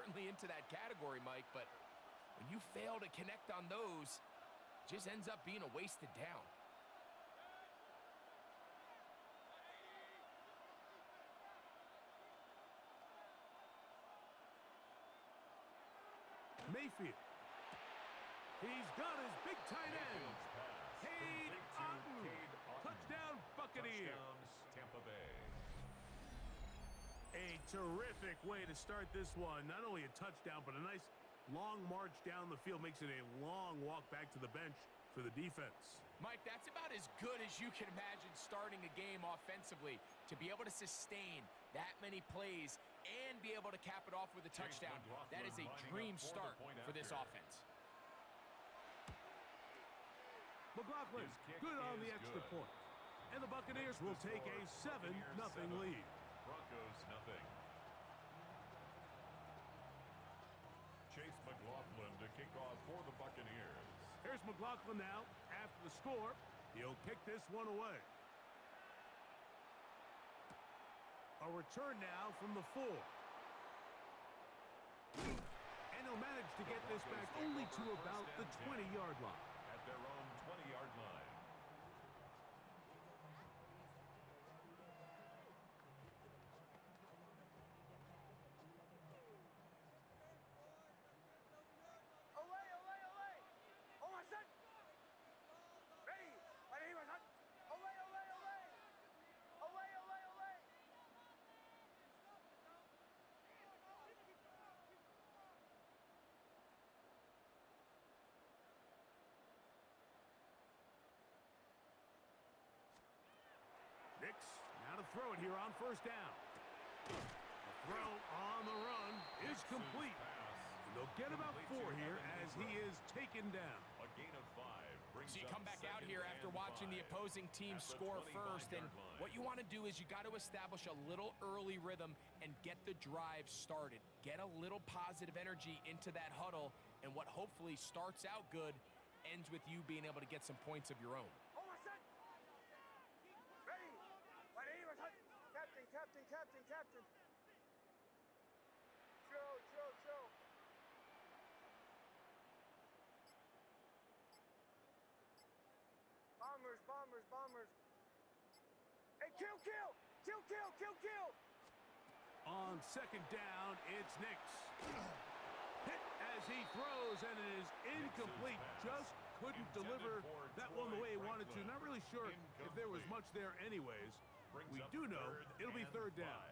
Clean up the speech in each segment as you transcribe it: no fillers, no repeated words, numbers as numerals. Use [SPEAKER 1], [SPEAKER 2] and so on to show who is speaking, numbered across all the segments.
[SPEAKER 1] certainly into that category, Mike, but when you fail to connect on those, it just ends up being a wasted down.
[SPEAKER 2] Mayfield. He's got his big tight end. Cade Otton. Touchdown, Buccaneers.
[SPEAKER 3] Tampa Bay.
[SPEAKER 2] A terrific way to start this one. Not only a touchdown, but a nice long march down the field. Makes it a long walk back to the bench for the defense.
[SPEAKER 1] Mike, that's about as good as you can imagine starting a game offensively. To be able to sustain that many plays and be able to cap it off with a touchdown, that is a dream start for this offense.
[SPEAKER 2] McLaughlin, good on the extra point. And the Buccaneers will take a 7-0 lead.
[SPEAKER 3] Broncos, nothing. Chase McLaughlin to kick off for the Buccaneers.
[SPEAKER 2] Here's McLaughlin now. After the score, he'll kick this one away. A return now from the 4. And he'll manage to get this back only to about the 20-yard line.
[SPEAKER 3] At their own 20-yard line.
[SPEAKER 2] Nix, now to throw it here on first down. The throw on the run is complete. And they'll get about 4 here as he is taken down.
[SPEAKER 3] A gain of 5.
[SPEAKER 1] So you come back out here after watching the opposing team score first, and what you want to do is you got to establish a little early rhythm and get the drive started. Get a little positive energy into that huddle, and what hopefully starts out good ends with you being able to get some points of your own.
[SPEAKER 4] Captain. Joe. Bombers. Hey, kill.
[SPEAKER 2] On second down, it's Nix. Hit as he throws, and it is incomplete. Just couldn't deliver that one the way he wanted to. Not really sure if there was much there anyways. We do know it'll be third down.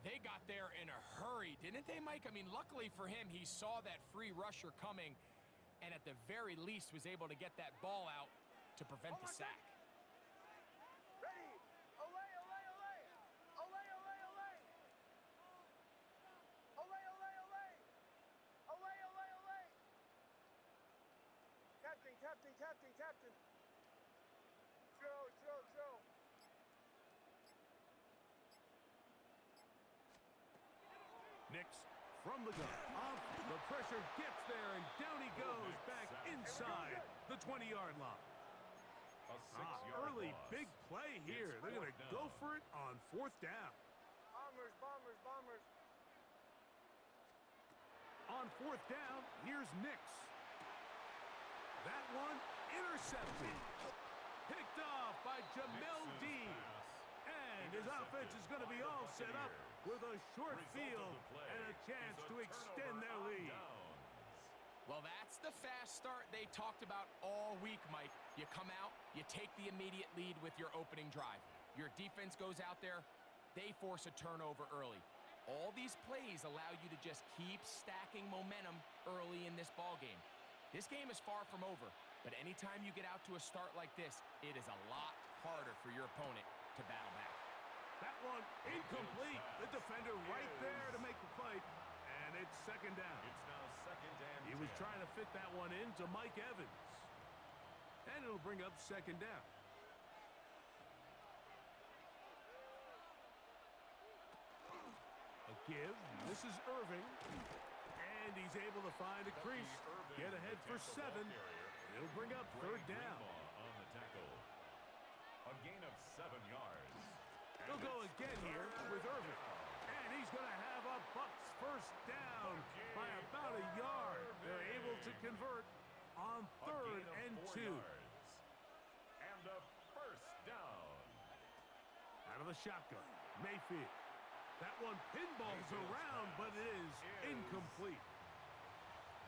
[SPEAKER 1] They got there in a hurry, didn't they, Mike? I mean, luckily for him, he saw that free rusher coming and at the very least was able to get that ball out to prevent the sack.
[SPEAKER 4] Ready! Ole! Captain! Joe!
[SPEAKER 2] Nix from the gun. The pressure gets there, and down he goes back inside the 20-yard line. Early big play here. They're going to go for it on fourth down.
[SPEAKER 4] Bombers.
[SPEAKER 2] On fourth down, here's Nix. That one intercepted. Picked off by Jamel Dean. And his offense is going to be all set up with a short field and a chance to extend their lead.
[SPEAKER 1] Well, that's the fast start they talked about all week, Mike. You come out, you take the immediate lead with your opening drive. Your defense goes out there, they force a turnover early. All these plays allow you to just keep stacking momentum early in this ball game. This game is far from over, but anytime you get out to a start like this, it is a lot harder for your opponent to battle back.
[SPEAKER 2] That one incomplete. The defender right there to make the play, and it's second down.
[SPEAKER 3] It's now second and 10.
[SPEAKER 2] He was trying to fit that one into Mike Evans, and it'll bring up second down. A give. This is Irving, and he's able to find a crease, get ahead for 7. He'll bring up third down.
[SPEAKER 3] On the tackle. A gain of 7 yards.
[SPEAKER 2] He'll go again here with Irving. And And he's going to have a Bucks first down by about a yard. They're able to convert on 3rd and 2.
[SPEAKER 3] And a first down.
[SPEAKER 2] Out of the shotgun, Mayfield. That one pinballs around, but it is incomplete.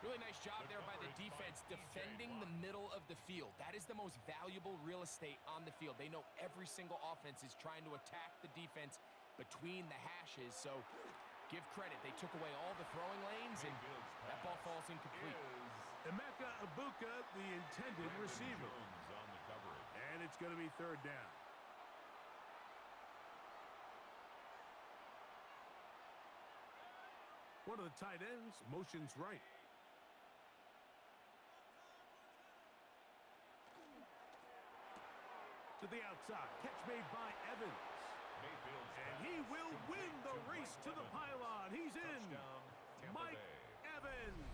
[SPEAKER 1] Really nice job there by the defense defending the middle of the field. That is the most valuable real estate on the field. They know every single offense is trying to attack the defense between the hashes, so give credit. They took away all the throwing lanes, and that ball falls incomplete.
[SPEAKER 2] Emeka Ibuka, the intended receiver.
[SPEAKER 3] On the coverage.
[SPEAKER 2] And it's going to be 3rd down. One of the tight ends motions right. To the outside. Catch made by Evans. And he will win the race to the pylon. He's in. Mike Evans.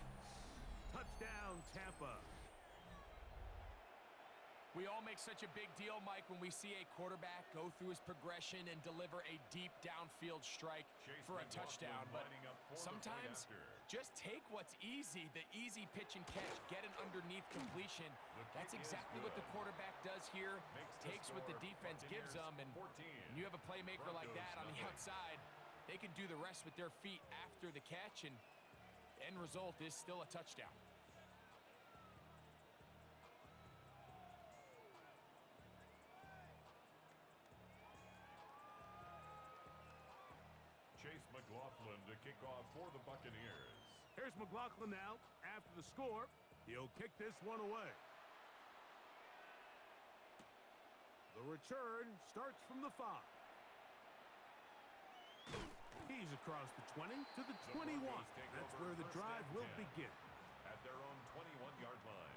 [SPEAKER 2] Touchdown, Tampa.
[SPEAKER 1] We all make such a big deal, Mike, when we see a quarterback go through his progression and deliver a deep downfield strike for a touchdown. But sometimes just take what's easy, the easy pitch and catch, get an underneath completion. That's exactly what the quarterback does here. Takes what the defense gives them, and when you have a playmaker like that on the outside, they can do the rest with their feet after the catch, and the end result is still a touchdown.
[SPEAKER 3] McLaughlin to kick off for the Buccaneers.
[SPEAKER 2] Here's McLaughlin now. After the score, he'll kick this one away. The return starts from the 5. He's across the 20 to the 21. That's where the drive will begin.
[SPEAKER 3] At their own 21-yard line.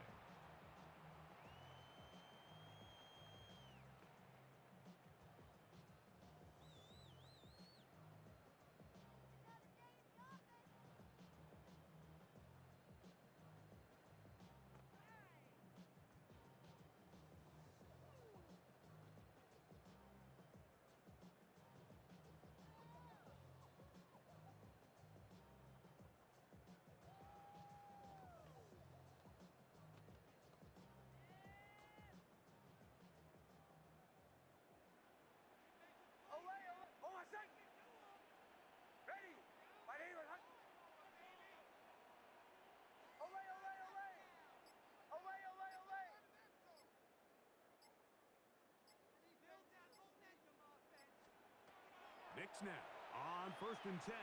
[SPEAKER 2] Knicks now on 1st and 10.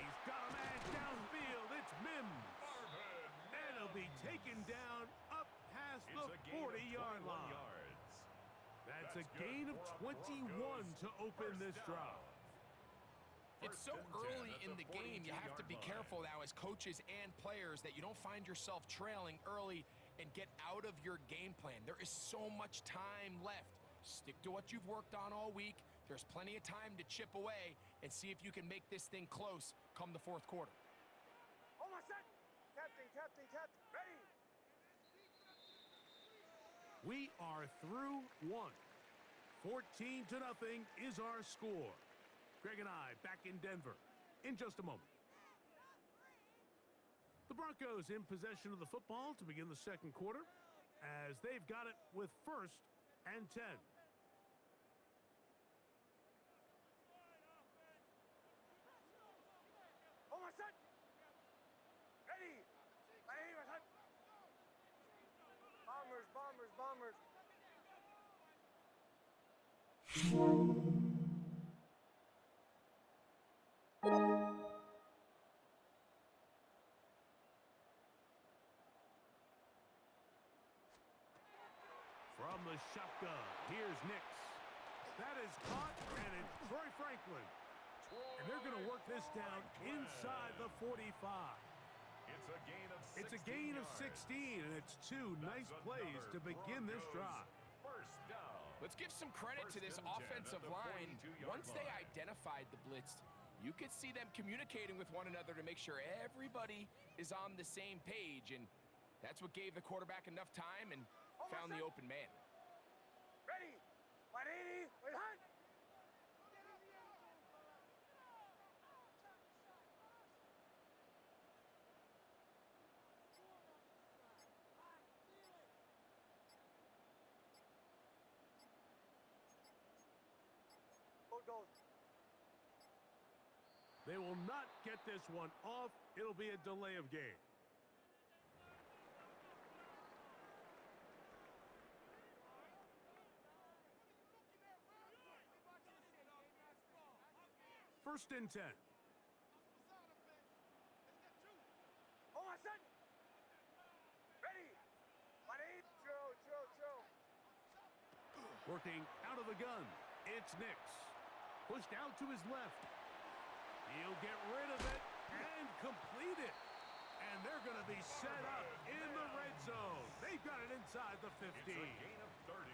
[SPEAKER 2] He's got a man downfield. It's Mims. And he'll be taken down up past the 40-yard line. That's a gain of 21 to open this drive.
[SPEAKER 1] It's so early in the game, you have to be careful now as coaches and players that you don't find yourself trailing early and get out of your game plan. There is so much time left. Stick to what you've worked on all week. There's plenty of time to chip away and see if you can make this thing close come the 4th quarter.
[SPEAKER 4] Almost set. Captain, ready.
[SPEAKER 2] We are through 1. 14-0 is our score. Greg and I back in Denver in just a moment. The Broncos in possession of the football to begin the 2nd quarter as they've got it with 1st and 10.
[SPEAKER 4] Almost set. Ready. Bombers.
[SPEAKER 2] From the shotgun, here's Nix. That is caught, and it's Troy Franklin. And they're going to work this down inside the 45. It's a gain of 16, and it's 2 nice plays to begin this drive.
[SPEAKER 1] Let's give some credit to this offensive line. Once they identified the blitz, you could see them communicating with one another to make sure everybody is on the same page, and that's what gave the quarterback enough time and found the open man.
[SPEAKER 4] Ready. 180. Wait, hunt. Broncos.
[SPEAKER 2] They will not get this one off. It'll be a delay of game. First and 10.
[SPEAKER 4] On my set. Ready. My name. Chill.
[SPEAKER 2] Working out of the gun. It's Nix. Pushed out to his left. He'll get rid of it and complete it. And they're going to be set up in the red zone. They've got it inside the 15.
[SPEAKER 3] It's a gain of 30.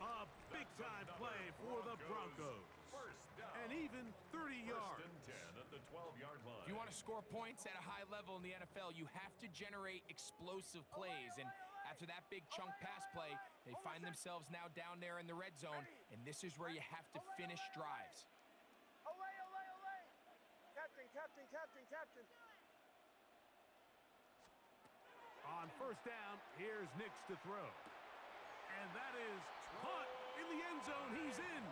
[SPEAKER 2] A big-time play for the Broncos.
[SPEAKER 3] First down.
[SPEAKER 2] And even 30 yards.
[SPEAKER 3] First and 10 at the 12-yard line.
[SPEAKER 1] If you want to score points at a high level in the NFL, you have to generate explosive plays. And after that big chunk pass play, they find themselves now down there in the red zone. And this is where you have to finish drives.
[SPEAKER 4] Away. Captain.
[SPEAKER 2] On first down, here's Nix to throw. And that is caught in the end zone. He's in.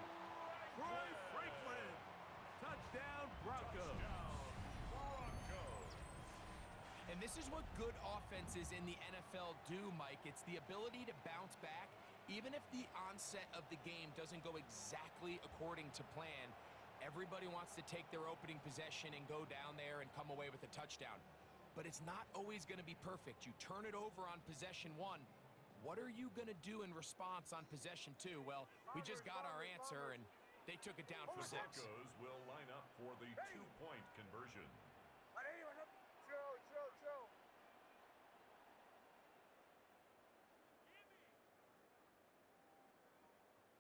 [SPEAKER 2] Troy Franklin. Touchdown, Broncos.
[SPEAKER 1] And this is what good offenses in the NFL do, Mike. It's the ability to bounce back, even if the onset of the game doesn't go exactly according to plan. Everybody wants to take their opening possession and go down there and come away with a touchdown. But it's not always going to be perfect. You turn it over on possession 1. What are you going to do in response on possession 2? Well, we just got our answer, and they took it down for 6.
[SPEAKER 3] Broncos will line up for the 2-point conversion.
[SPEAKER 4] My name. Chill.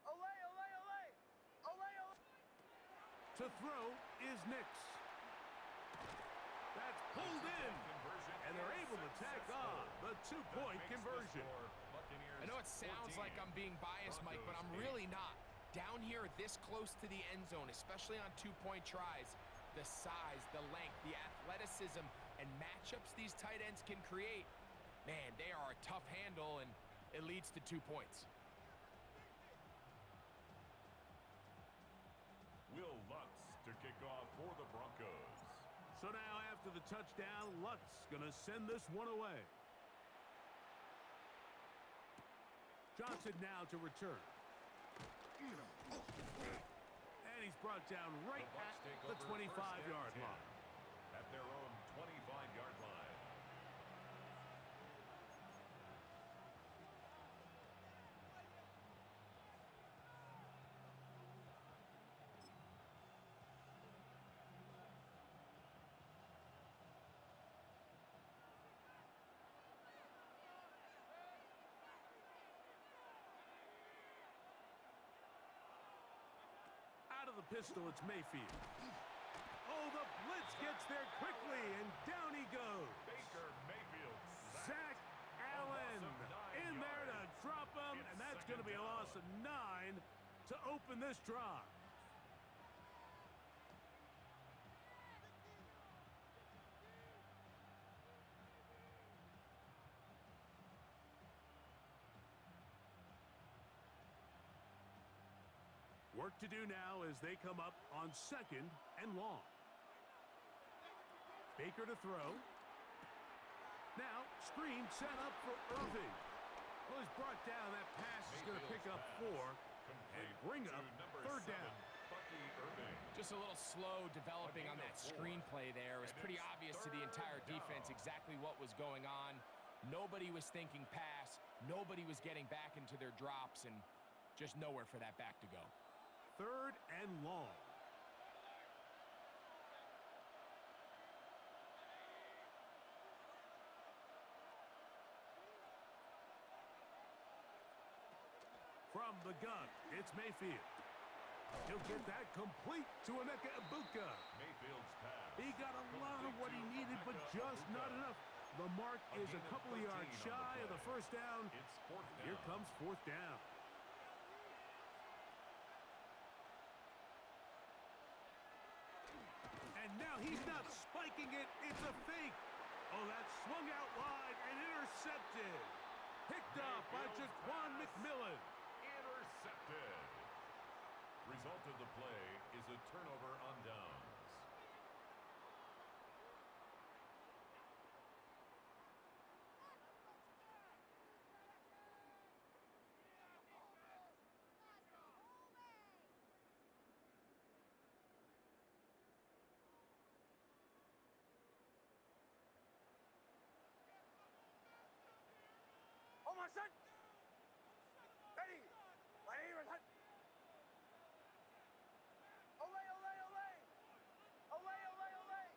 [SPEAKER 4] Away.
[SPEAKER 2] To throw is Nix. That's pulled in. And they're able to tack on the 2-point conversion.
[SPEAKER 1] I know it sounds like I'm being biased, Mike, but I'm really not. Down here this close to the end zone, especially on 2-point tries, the size, the length, the athleticism, and matchups these tight ends can create, man, they are a tough handle, and it leads to 2 points.
[SPEAKER 3] Will Lutz to kick off for the Broncos.
[SPEAKER 2] So now after the touchdown, Lutz going to send this one away. Johnson now to return. And he's brought down right at the 25-yard line.
[SPEAKER 3] At their own 25-yard line.
[SPEAKER 2] Out of the pistol, it's Mayfield. Oh, the blitz gets there quickly, and down he goes.
[SPEAKER 3] Baker Mayfield.
[SPEAKER 2] Zach Allen in there to drop him, and that's going to be a loss of 9 to open this drive. Work to do now as they come up on 2nd and long. Baker to throw. Now, screen set up for Irving. Well, he's brought down. That pass is going to pick up 4 and bring up 3rd down.
[SPEAKER 1] Just a little slow developing on that screenplay there. It was pretty obvious to the entire defense exactly what was going on. Nobody was thinking pass. Nobody was getting back into their drops, and just nowhere for that back to go.
[SPEAKER 2] 3rd and long. From the gun, it's Mayfield. He'll get that complete to Emeka Ibuka.
[SPEAKER 3] Mayfield's pass.
[SPEAKER 2] He got a lot of what he needed, but just not enough. The mark is a couple of yards shy of the 1st down.
[SPEAKER 3] It's 4th down.
[SPEAKER 2] Here comes 4th down. And now he's not spiking it, it's a fake. Oh, that swung out wide and intercepted. Picked off by Jaquan McMillan.
[SPEAKER 3] Intercepted. Result of the play is a turnover on downs.
[SPEAKER 4] Oh, my son! Ready! My name is Hunt! Olay, olay, olay! Olay, olay, olay!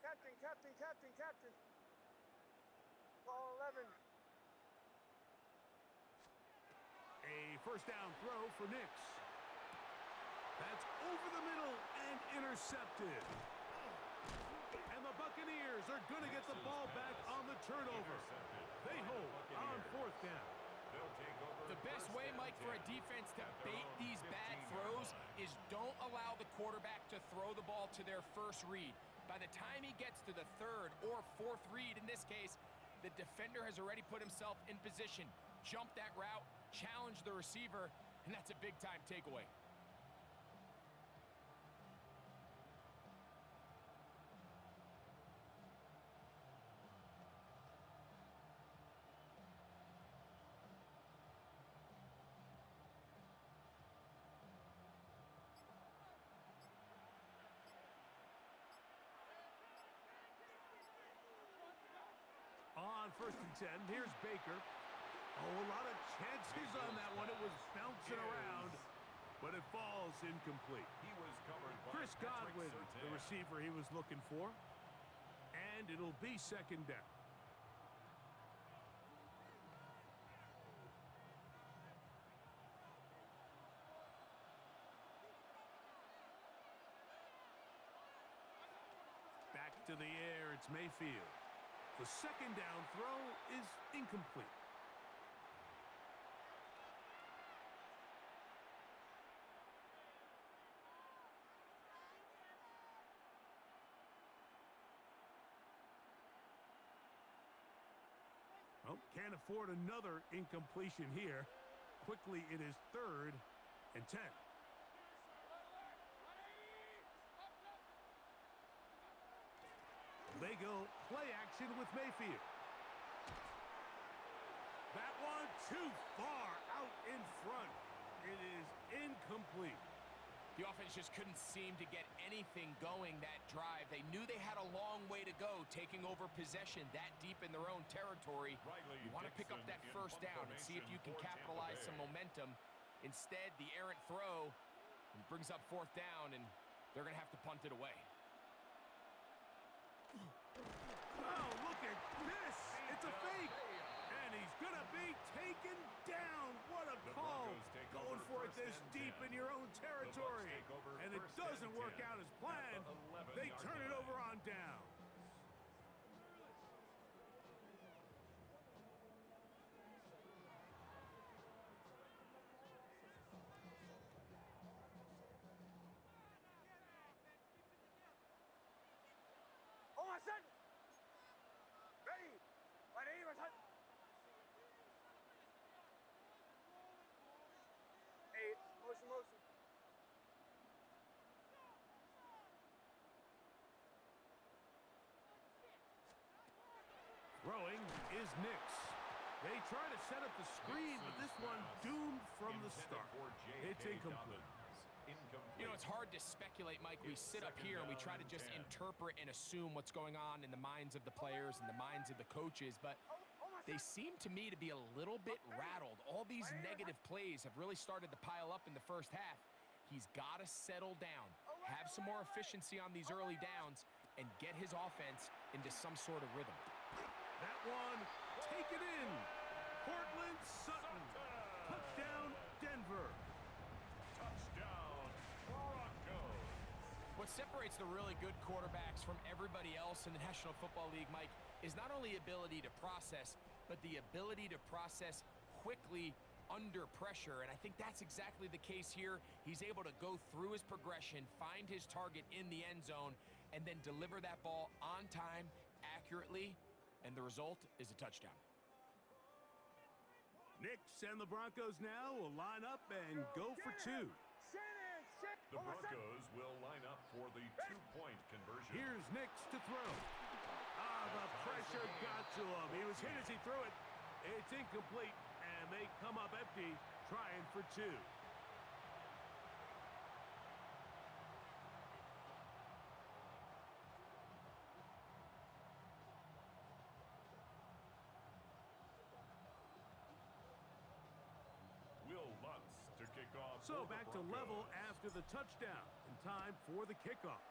[SPEAKER 4] Captain, captain, captain, captain! Call 11.
[SPEAKER 2] A first down throw for Nix. That's over the middle and intercepted. And the Buccaneers are going to get the ball back on the turnover. They hold on fourth down.
[SPEAKER 1] The best way, Mike, for a defense to bait these bad throws is don't allow the quarterback to throw the ball to their first read. By the time he gets to the third or fourth read, in this case, the defender has already put himself in position, jumped that route, challenged the receiver, and that's a big-time takeaway.
[SPEAKER 2] On first and 10, here's Baker. Oh, a lot of chances on that one. It was bouncing around, but it falls incomplete.
[SPEAKER 3] He was covered by
[SPEAKER 2] Chris Godwin, the receiver he was looking for. And it'll be second down. Back to the air, it's Mayfield. The second down throw is incomplete. Oh, can't afford another incompletion here. Quickly, it is third and 10. They go play action with Mayfield. That one too far out in front. It is incomplete.
[SPEAKER 1] The offense just couldn't seem to get anything going that drive. They knew they had a long way to go, taking over possession that deep in their own territory. You want to pick up that first down and see if you can capitalize some momentum. Instead, the errant throw brings up fourth down, and they're going to have to punt it away.
[SPEAKER 2] Oh, look at this. It's a fake. And he's going to be taken down. What a call. Going for it this deep in your own territory. And it doesn't work out as planned. They turn it over on down.
[SPEAKER 4] Oh, my son! Ready! My name is Hunt! 8, motion, motion.
[SPEAKER 2] Throwing is Nix. They try to set up the screen, but this one doomed from the start. It's incomplete.
[SPEAKER 1] You know, it's hard to speculate, Mike. We sit up here and we try to just interpret and assume what's going on in the minds of the players and the minds of the coaches, but they seem to me to be a little bit rattled. All these negative plays have really started to pile up in the first half. He's got to settle down, have some more efficiency on these early downs, and get his offense into some sort of rhythm.
[SPEAKER 2] That one, take it in. Portland Sutton. Touchdown, Denver.
[SPEAKER 3] Touchdown, Broncos.
[SPEAKER 1] What separates the really good quarterbacks from everybody else in the National Football League, Mike, is not only ability to process, but the ability to process quickly under pressure. And I think that's exactly the case here. He's able to go through his progression, find his target in the end zone, and then deliver that ball on time, accurately, and the result is a touchdown.
[SPEAKER 2] Knicks and the Broncos now will line up and go for two.
[SPEAKER 3] The Broncos will line up for the two-point conversion.
[SPEAKER 2] Here's Knicks to throw. Ah, the pressure got to him. He was hit as he threw it. It's incomplete, and they come up empty, trying for two.
[SPEAKER 3] To kick off.
[SPEAKER 2] So back to level after the touchdown, and time for the kickoff.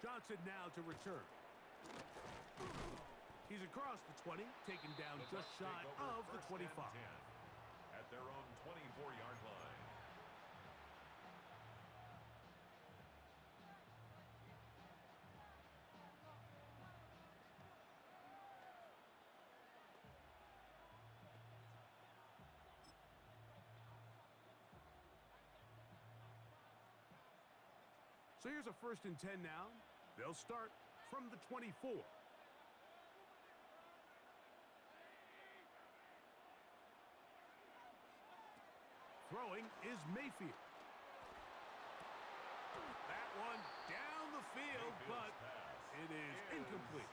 [SPEAKER 2] Johnson now to return. He's across the 20, taken down just shy of the 25.
[SPEAKER 3] At their own 24-yard line.
[SPEAKER 2] So here's a 1st and 10 now. They'll start from the 24. Throwing is Mayfield. That one down the field, but it is incomplete.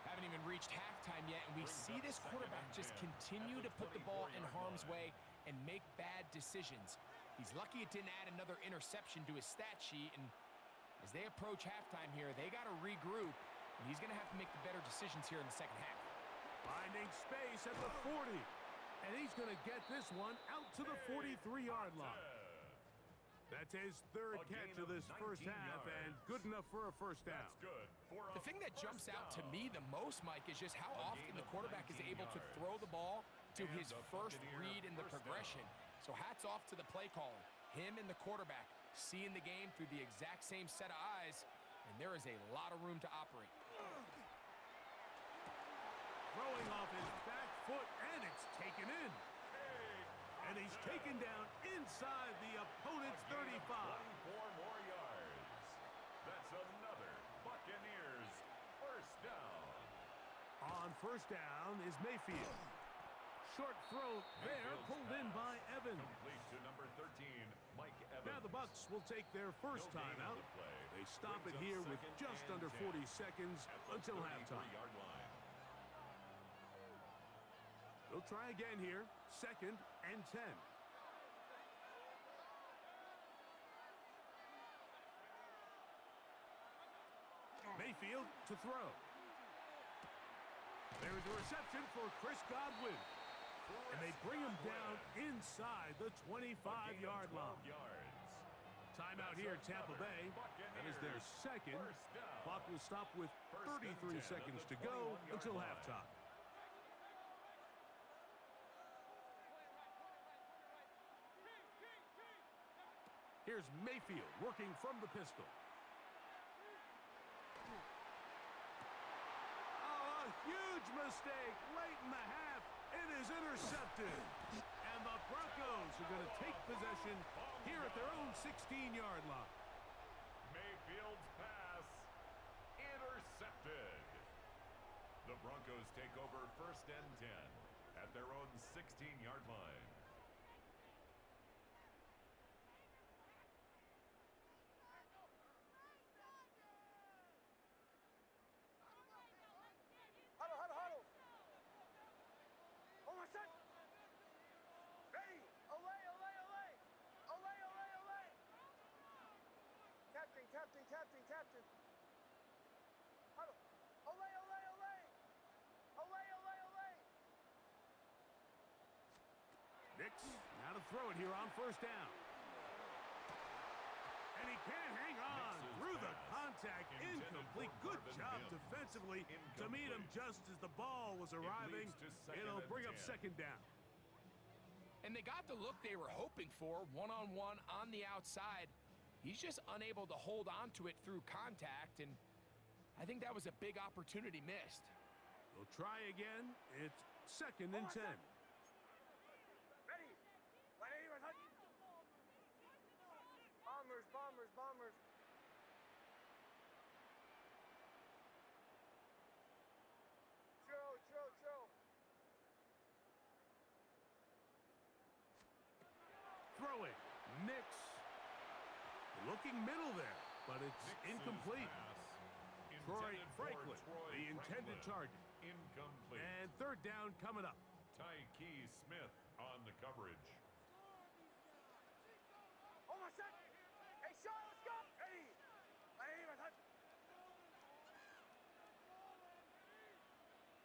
[SPEAKER 1] Haven't even reached halftime yet, and we see this quarterback just continue to put the ball in harm's way and make bad decisions. He's lucky it didn't add another interception to his stat sheet, and as they approach halftime here, they got to regroup, and he's going to have to make the better decisions here in the second half.
[SPEAKER 2] Finding space at the 40, and he's going to get this one out to the 43-yard line. That's his third catch of this first half, and good enough for a first down.
[SPEAKER 3] That's good.
[SPEAKER 1] The thing that jumps out to me the most, Mike, is just how often the quarterback is able to throw the ball to his first read in the progression. So hats off to the play caller. Him and the quarterback seeing the game through the exact same set of eyes, and there is a lot of room to operate.
[SPEAKER 2] Throwing off his back foot, and it's taken in. And he's taken down inside the opponent's 35.
[SPEAKER 3] 24 more yards. That's another Buccaneers first down.
[SPEAKER 2] On first down is Mayfield. Short throw there, pulled in by Evans.
[SPEAKER 3] Complete to number 13, Mike Evans.
[SPEAKER 2] Now the Bucs will take their first timeout. They stop it here with just under 40 seconds until halftime. They'll try again here, 2nd and 10. Mayfield to throw. There's a reception for Chris Godwin. And they bring him down inside the 25-yard line. Timeout here, Tampa Bay. That is their second. Clock will stop with 33 seconds to go until halftime. Here's Mayfield working from the pistol. Oh, a huge mistake late in the half. It is intercepted. And the Broncos are going to take possession here at their own 16-yard line.
[SPEAKER 3] Mayfield's pass intercepted. The Broncos take over 1st and 10 at their own 16-yard line.
[SPEAKER 4] Captain. Huddle. Olay, olay, olay. Olay, olay, olay.
[SPEAKER 2] Knicks now to throw it here on first down. And he can't hang on through the contact. Incomplete. Good job defensively to meet him just as the ball was arriving. It'll bring up 2nd down.
[SPEAKER 1] And they got the look they were hoping for, one-on-one on the outside. He's just unable to hold on to it through contact, and I think that was a big opportunity missed.
[SPEAKER 2] They'll try again. It's 2nd and 10.
[SPEAKER 4] Ready. Bombers, bombers, bombers. Chill.
[SPEAKER 2] Nix looking middle there, but it's incomplete. Troy Franklin, the intended target.
[SPEAKER 3] Incomplete.
[SPEAKER 2] And third down coming up.
[SPEAKER 3] Tyke Smith on the coverage.
[SPEAKER 4] Almost set. Hey, Shaw, let's go. Ready. My name is Hunt.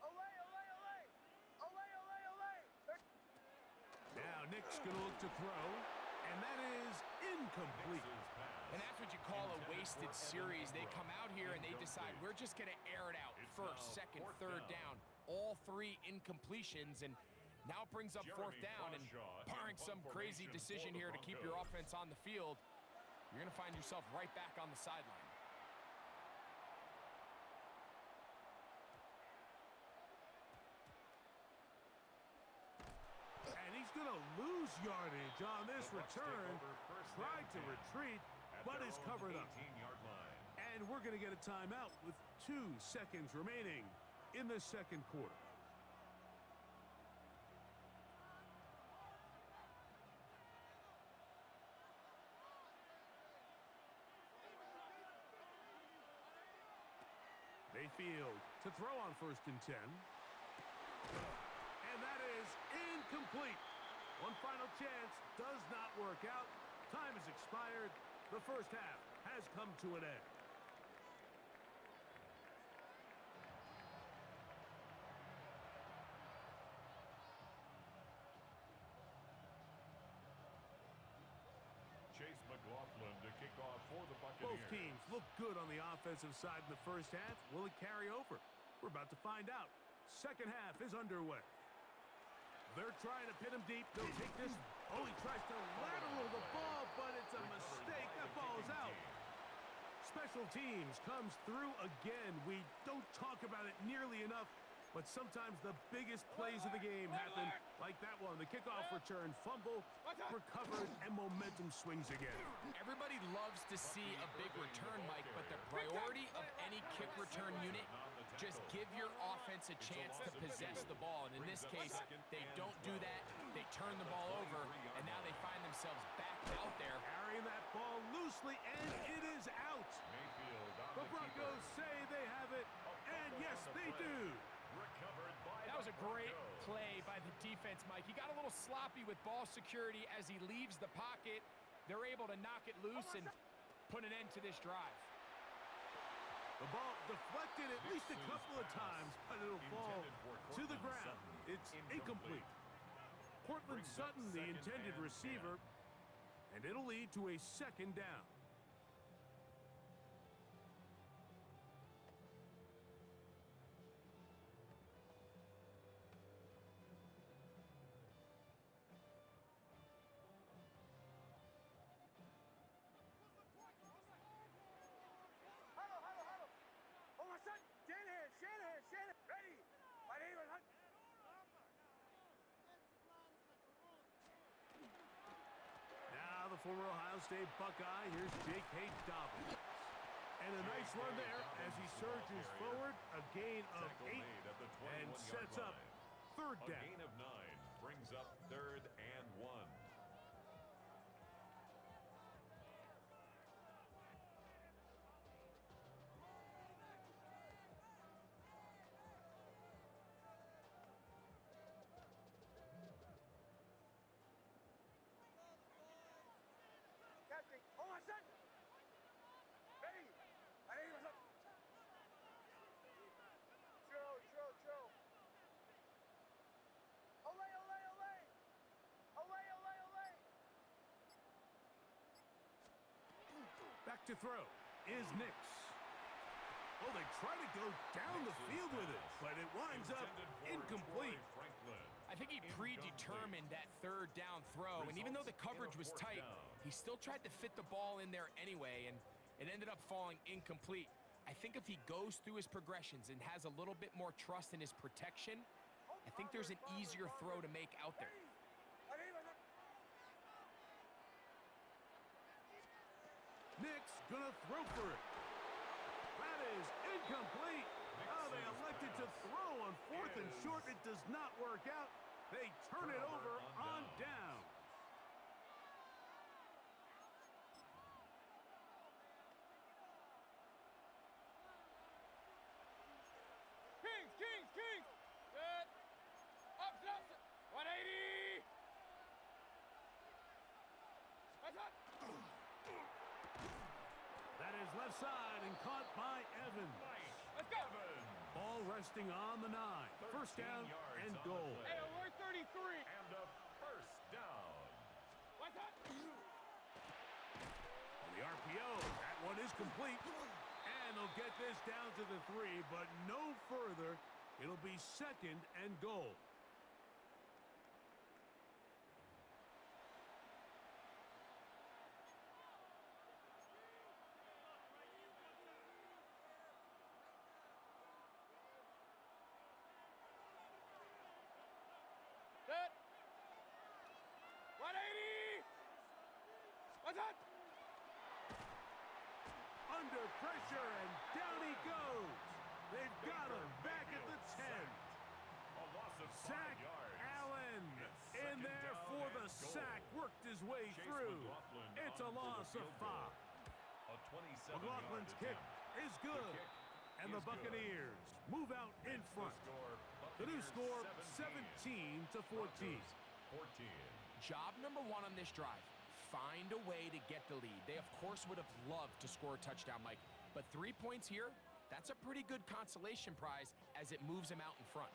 [SPEAKER 4] Olay, olay, olay. Olay, olay, olay.
[SPEAKER 2] Now Nick's going to look to throw, and that is incomplete.
[SPEAKER 1] And that's what you call a wasted series. They come out here and they decide we're just going to air it out. First, second, third down. All three incompletions, and now it brings up fourth down. And barring some crazy decision here to keep your offense on the field, you're going to find yourself right back on the sideline.
[SPEAKER 2] And he's going to lose yardage on this return. Tried to retreat, but is covered up. And we're going to get a timeout with 2 seconds remaining in the second quarter. Mayfield to throw on 1st and 10. And that is incomplete. One final chance does not work out. Time has expired. The first half has come to an end.
[SPEAKER 3] Chase McLaughlin to kick off for the Buccaneers.
[SPEAKER 2] Both teams look good on the offensive side in the first half. Will it carry over? We're about to find out. Second half is underway. They're trying to pin him deep. They'll take this. Oh, he tries to lateral the ball, but it's a mistake. That ball's out. Special teams comes through again. We don't talk about it nearly enough, but sometimes the biggest plays of the game happen like that one. The kickoff return, fumble, recovered, and momentum swings again.
[SPEAKER 1] Everybody loves to see a big return, Mike, but the priority of any kick return unit, just give your offense a chance to possess the ball. And in this case, they don't do that. They turn the ball over, and now they find themselves back out there.
[SPEAKER 2] Carrying that ball loosely, and it is out. The Broncos say they have it, and yes, they do.
[SPEAKER 1] That was a great play by the defense, Mike. He got a little sloppy with ball security as he leaves the pocket. They're able to knock it loose and put an end to this drive.
[SPEAKER 2] The ball deflected at least a couple of times, but it'll fall to the ground. It's incomplete. Cortland Sutton, the intended receiver, and it'll lead to a second down.
[SPEAKER 4] Huddle, huddle, huddle. Almost set. Shanahan, Shanahan, Shanahan. Ready. My name is Hunt.
[SPEAKER 2] Now the former Ohio State Buckeye, here's J.K. Dobbins. And a nice run there as he surges forward, a gain of 8, and sets up third down.
[SPEAKER 3] A gain of 9 brings up 3rd and 1.
[SPEAKER 4] Captain, almost set. Ready. My name is Hunt. Chill. Olay, olay, olay. Olay, olay, olay.
[SPEAKER 2] Back to throw is Nix. Oh, they try to go down the field with it, but it winds up incomplete.
[SPEAKER 1] I think he predetermined that third down throw, and even though the coverage was tight, he still tried to fit the ball in there anyway, and it ended up falling incomplete. I think if he goes through his progressions and has a little bit more trust in his protection, I think there's an easier throw to make out there.
[SPEAKER 4] My name is Hunt.
[SPEAKER 2] Nix gonna throw for it. That is incomplete. Oh, they elected to throw on 4th and short. It does not work out. They turn it over on down. left side and caught by Evans.
[SPEAKER 4] Let's go.
[SPEAKER 2] Ball resting on the 9. First down and goal.
[SPEAKER 4] Hey, alert 33.
[SPEAKER 3] And a first down.
[SPEAKER 4] What's up?
[SPEAKER 2] On the RPO, that one is complete. And they'll get this down to the 3, but no further. It'll be second and goal.
[SPEAKER 4] Set. 180. What's up?
[SPEAKER 2] Under pressure, and down he goes. They've got him back at the 10.
[SPEAKER 3] A loss of 5
[SPEAKER 2] Zach
[SPEAKER 3] yards.
[SPEAKER 2] Allen in there for the sack. Worked his way through. It's a loss of 5.
[SPEAKER 3] A 27-yard
[SPEAKER 2] McLaughlin's kick
[SPEAKER 3] attempt.
[SPEAKER 2] is good. And the Buccaneers move out in front. The new score, 17 to 14.
[SPEAKER 3] 14.
[SPEAKER 1] Job number 1 on this drive, find a way to get the lead. They, of course, would have loved to score a touchdown, Mike, but 3 points here, that's a pretty good consolation prize as it moves them out in front.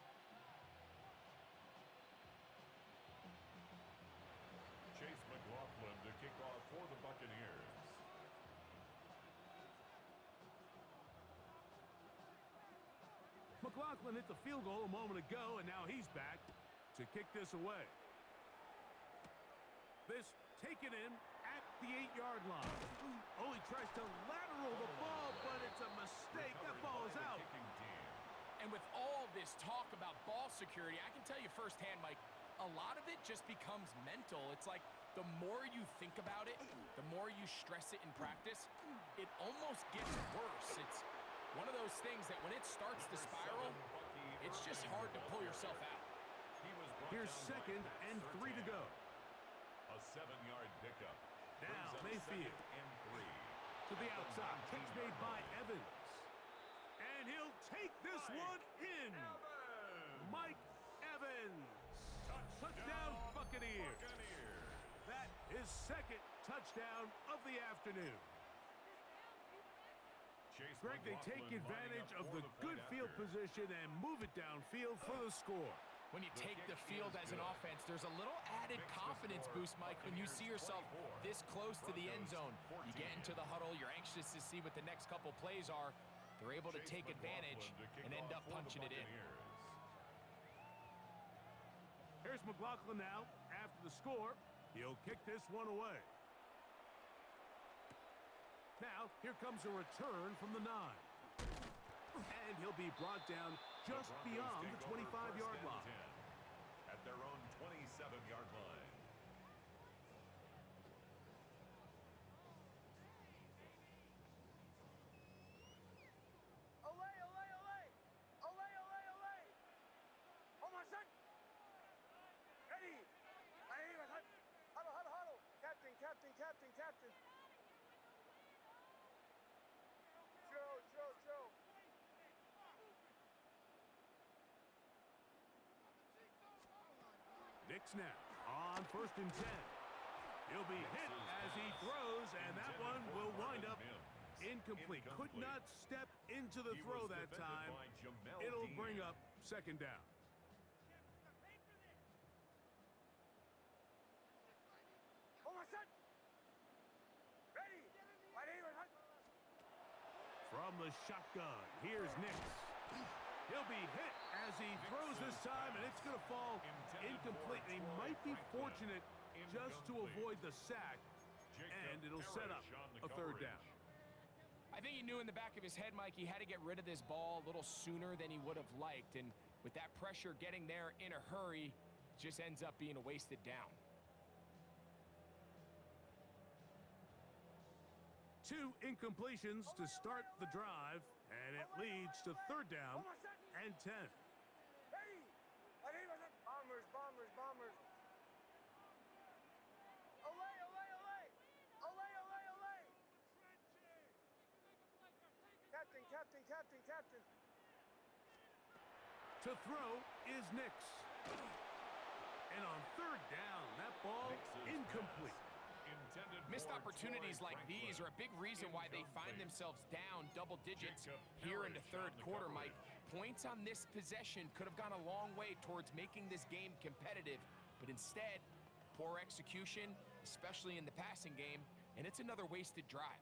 [SPEAKER 3] Chase McLaughlin to kick off for the Buccaneers.
[SPEAKER 2] McLaughlin hit the field goal a moment ago, and now he's back to kick this away. This taken in at the 8-yard line. Oh, he tries to lateral the ball, but it's a mistake. That ball is out.
[SPEAKER 1] And with all this talk about ball security, I can tell you firsthand, Mike, a lot of it just becomes mental. It's like the more you think about it, the more you stress it in practice, it almost gets worse. It's one of those things that when it starts to spiral, it's just hard to pull yourself out.
[SPEAKER 2] Here's second and 3 to go.
[SPEAKER 3] A 7-yard pickup.
[SPEAKER 2] Now Mayfield
[SPEAKER 3] And 3.
[SPEAKER 2] to the outside. Catch made by Evans. And he'll take this one in. Mike Evans. Touchdown Buccaneers. That is second touchdown of the afternoon. Greg, they take advantage of the good field position and move it downfield for the score.
[SPEAKER 1] When you take the field as an offense, there's a little added confidence boost, Mike, when you see yourself this close to the end zone. You get into the huddle, you're anxious to see what the next couple plays are. They're able to take advantage and end up punching it in.
[SPEAKER 2] Here's McLaughlin now. After the score, he'll kick this one away. Now, here comes a return from the 9. And he'll be brought down just beyond the 25-yard line.
[SPEAKER 3] At their own 27-yard line.
[SPEAKER 4] Olay, olay, olay. Olay, olay, olay. Hold on, son. Ready. Ready, my son. Huddle, huddle, huddle. Captain, captain, captain, captain. Joe.
[SPEAKER 2] Nix now on 1st and 10. He'll be hit as he throws, and that one will wind up incomplete. Could not step into the throw that time. It'll bring up second down.
[SPEAKER 4] Hold on, son. Ready. Ready, my son.
[SPEAKER 2] From the shotgun, here's Nix. He'll be hit as he throws this time, and it's going to fall incomplete. He might be fortunate just to avoid the sack, and it'll set up a third down.
[SPEAKER 1] I think he knew in the back of his head, Mike, he had to get rid of this ball a little sooner than he would have liked, and with that pressure getting there in a hurry, it just ends up being a wasted down.
[SPEAKER 2] 2 incompletions to start the drive, and it leads to third down and 10.
[SPEAKER 4] Ready. Ready, my son. Bombers, bombers, bombers. Olay, olay, olay. Olay, olay, olay. Captain, captain, captain, captain.
[SPEAKER 2] To throw is Nix. And on third down, that ball incomplete.
[SPEAKER 3] intended
[SPEAKER 1] Missed
[SPEAKER 3] for
[SPEAKER 1] opportunities
[SPEAKER 3] Troy
[SPEAKER 1] like these
[SPEAKER 3] Franklin.
[SPEAKER 1] are a big reason why they find
[SPEAKER 3] Incomplete.
[SPEAKER 1] themselves down double digits
[SPEAKER 3] Jacob
[SPEAKER 1] here in the
[SPEAKER 3] Parrish
[SPEAKER 1] third
[SPEAKER 3] on the
[SPEAKER 1] quarter, Mike.
[SPEAKER 3] coverage.
[SPEAKER 1] Points on this possession could have gone a long way towards making this game competitive, but instead, poor execution, especially in the passing game, and it's another wasted drive.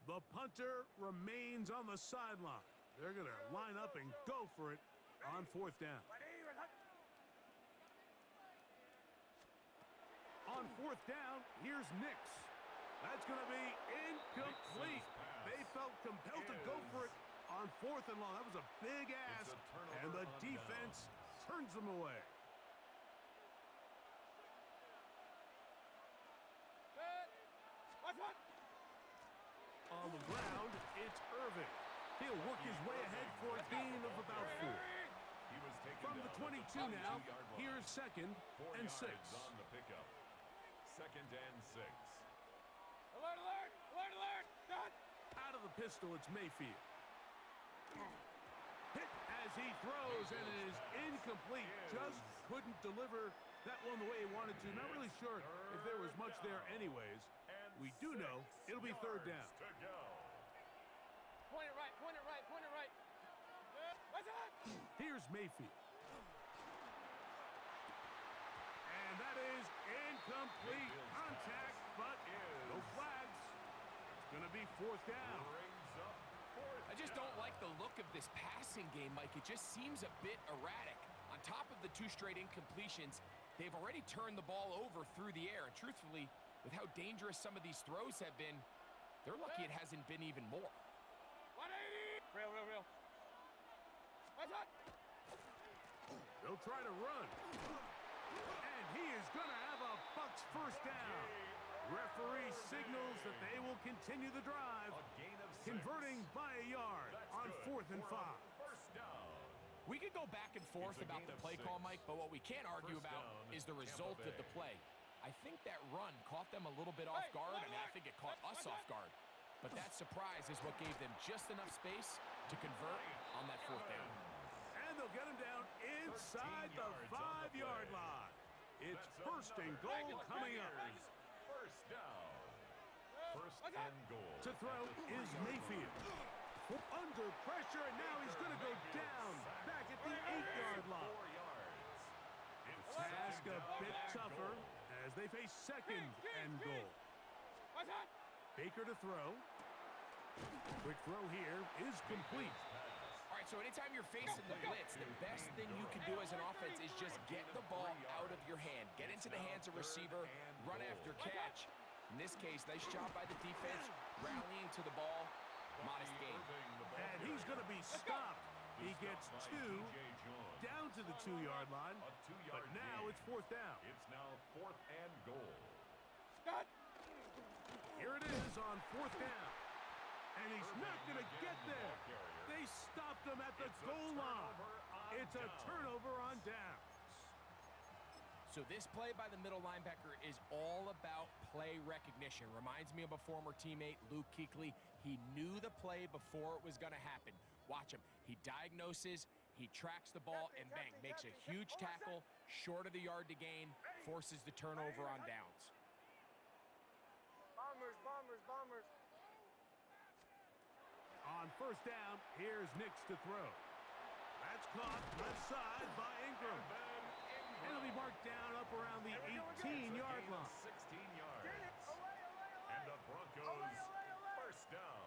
[SPEAKER 2] The punter remains on the sideline. They're going to line up and go for it on fourth down. On fourth down, here's Nix. That's going to be incomplete. They felt compelled to go for it on fourth and long. That was a big ask, and the defense turns them away. On the ground, it's Irving. He'll work his way ahead for a gain of about 4.
[SPEAKER 3] He was taken
[SPEAKER 2] From the
[SPEAKER 3] down at
[SPEAKER 2] 22 now,
[SPEAKER 3] 22-yard line.
[SPEAKER 2] here's second
[SPEAKER 3] 4
[SPEAKER 2] and
[SPEAKER 3] yards
[SPEAKER 2] 6.
[SPEAKER 3] on the pickup. Second and 6.
[SPEAKER 4] Alert, alert! Alert, alert! Done!
[SPEAKER 2] Out of the pistol, it's Mayfield. Hit as he throws, and it is incomplete. Just couldn't deliver that one the way he wanted to. Not really sure if there was much there anyways. We do know it'll be third down.
[SPEAKER 3] To go.
[SPEAKER 4] Point it right, point it right, point it right. What's that?
[SPEAKER 2] Here's Mayfield. And that is incomplete contact, but no flags. It's going to be fourth down.
[SPEAKER 3] Brings up fourth
[SPEAKER 1] I just don't like the look of this passing game, Mike. It just seems a bit erratic. On top of the 2 straight incompletions, they've already turned the ball over through the air. And truthfully, with how dangerous some of these throws have been, they're lucky it hasn't been even more.
[SPEAKER 4] 180! Real. What's that?
[SPEAKER 2] They'll try to run. And he is going to have a Bucs first down. Referee signals that they will continue the drive,
[SPEAKER 3] A gain of 6.
[SPEAKER 2] converting by a yard
[SPEAKER 3] That's
[SPEAKER 2] on
[SPEAKER 3] good
[SPEAKER 2] fourth and
[SPEAKER 3] for
[SPEAKER 2] 5.
[SPEAKER 3] a first down.
[SPEAKER 1] We could go back and forth
[SPEAKER 3] It's a
[SPEAKER 1] about
[SPEAKER 3] gain
[SPEAKER 1] the
[SPEAKER 3] of
[SPEAKER 1] play
[SPEAKER 3] 6.
[SPEAKER 1] call, Mike, but what we can't argue
[SPEAKER 3] First
[SPEAKER 1] about
[SPEAKER 3] down,
[SPEAKER 1] is the result
[SPEAKER 3] Tampa
[SPEAKER 1] of the
[SPEAKER 3] Bay.
[SPEAKER 1] play. I think that run caught them a little bit off guard, and I think it caught us off guard. But that surprise is what gave them just enough space to convert on that fourth down.
[SPEAKER 2] And they'll get him down inside
[SPEAKER 3] 13
[SPEAKER 2] the
[SPEAKER 3] yards on the
[SPEAKER 2] 5-yard
[SPEAKER 3] play.
[SPEAKER 2] line. It's
[SPEAKER 3] That's
[SPEAKER 2] first and
[SPEAKER 3] another
[SPEAKER 2] goal coming up.
[SPEAKER 3] Buccaneers First down. First and goal.
[SPEAKER 2] To throw
[SPEAKER 3] at the
[SPEAKER 2] is
[SPEAKER 3] 3-yard
[SPEAKER 2] Mayfield. Under pressure, and now he's going to go down back at the 8-yard line.
[SPEAKER 3] 4 yards. It's
[SPEAKER 2] Task
[SPEAKER 3] second
[SPEAKER 2] a
[SPEAKER 3] down
[SPEAKER 2] bit
[SPEAKER 3] and
[SPEAKER 2] tougher
[SPEAKER 3] goal.
[SPEAKER 2] as they face second and goal.
[SPEAKER 4] What's that?
[SPEAKER 2] Baker to throw. Quick throw here is complete.
[SPEAKER 1] All right, so anytime you're facing the blitz, the best thing you can do as an offense is just get the ball out of your hand. Get into the hands of receiver, run after catch. In this case, nice job by the defense, rallying to the ball. Modest gain.
[SPEAKER 2] And he's going to be stopped. He gets 2 down to the 2-yard line,
[SPEAKER 3] A 2-yard
[SPEAKER 2] but now
[SPEAKER 3] gain.
[SPEAKER 2] it's fourth down.
[SPEAKER 3] It's now 4th and goal.
[SPEAKER 4] Done!
[SPEAKER 2] Here it is on fourth down. And he's not going to get there. They stopped him at the goal line. It's a turnover on downs.
[SPEAKER 1] So this play by the middle linebacker is all about play recognition. Reminds me of a former teammate, Luke Kuechly. He knew the play before it was going to happen. Watch him. He diagnoses, he tracks the ball, and bang, makes a huge tackle, short of the yard to gain, forces the turnover on downs.
[SPEAKER 4] Bombers.
[SPEAKER 2] On first down, here's Nix to throw. That's caught left side by Ingram. And it'll be marked down up around the 18-yard line.
[SPEAKER 3] 16 yards. And the Broncos first down.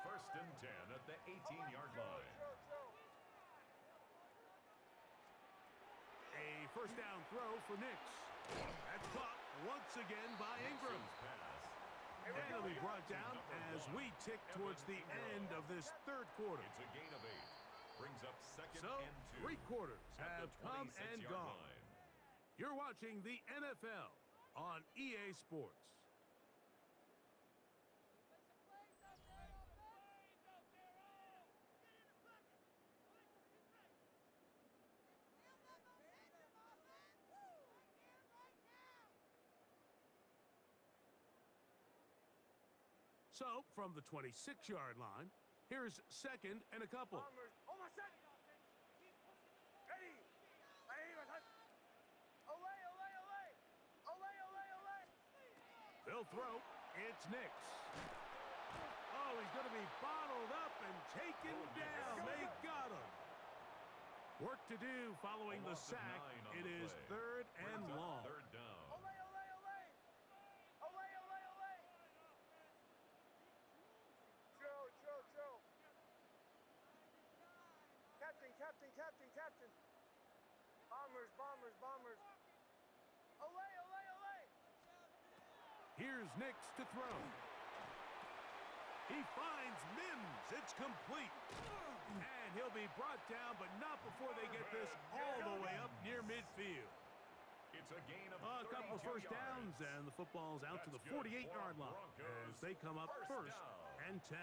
[SPEAKER 3] First and 10 at the 18-yard line.
[SPEAKER 2] A first down throw for Nix. That's caught once again by Ingram.
[SPEAKER 3] Pass.
[SPEAKER 2] And it'll be brought down as we tick towards the end of this third quarter.
[SPEAKER 3] It's a gain of 8. Brings up second
[SPEAKER 2] So,
[SPEAKER 3] and 2.
[SPEAKER 2] 3 quarters
[SPEAKER 3] at
[SPEAKER 2] have
[SPEAKER 3] the
[SPEAKER 2] come and
[SPEAKER 3] 26-yard
[SPEAKER 2] gone.
[SPEAKER 3] line.
[SPEAKER 2] You're watching the NFL on EA Sports. So, from the 26-yard line, here's second and a couple.
[SPEAKER 4] Bombers. On my set. Ready. Ahí, Olay.
[SPEAKER 2] He'll throw. It's Nix. Oh, he's going to be bottled up and taken down. They got him. Work to do following the sack. It is third and long.
[SPEAKER 3] Third down.
[SPEAKER 4] Olay, olay, olay. Olay, olay, olay. Joe. Captain. Bombers. Olay, olay, olay.
[SPEAKER 2] Here's Nix to throw. He finds Mims. It's complete. And he'll be brought down, but not before they get this all the way up near midfield.
[SPEAKER 3] It's a gain of
[SPEAKER 2] A couple of
[SPEAKER 3] 32
[SPEAKER 2] first downs,
[SPEAKER 3] yards.
[SPEAKER 2] and the football's out to the
[SPEAKER 3] That's good
[SPEAKER 2] 48-yard
[SPEAKER 3] for
[SPEAKER 2] line
[SPEAKER 3] Broncos.
[SPEAKER 2] as they come up
[SPEAKER 3] First
[SPEAKER 2] first
[SPEAKER 3] down.
[SPEAKER 2] and 10.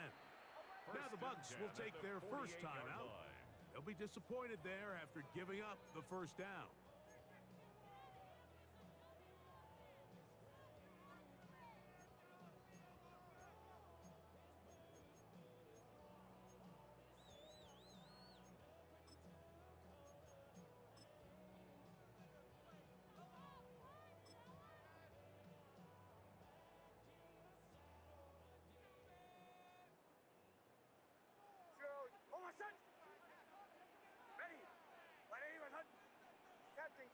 [SPEAKER 2] Now the
[SPEAKER 3] First
[SPEAKER 2] Bucks
[SPEAKER 3] and
[SPEAKER 2] will
[SPEAKER 3] 10
[SPEAKER 2] take
[SPEAKER 3] at the
[SPEAKER 2] their first
[SPEAKER 3] 48-yard
[SPEAKER 2] timeout.
[SPEAKER 3] line.
[SPEAKER 2] They'll be disappointed there after giving up the first down.
[SPEAKER 4] Joe. Oh, my son. Ready. Ready, my son. Captain.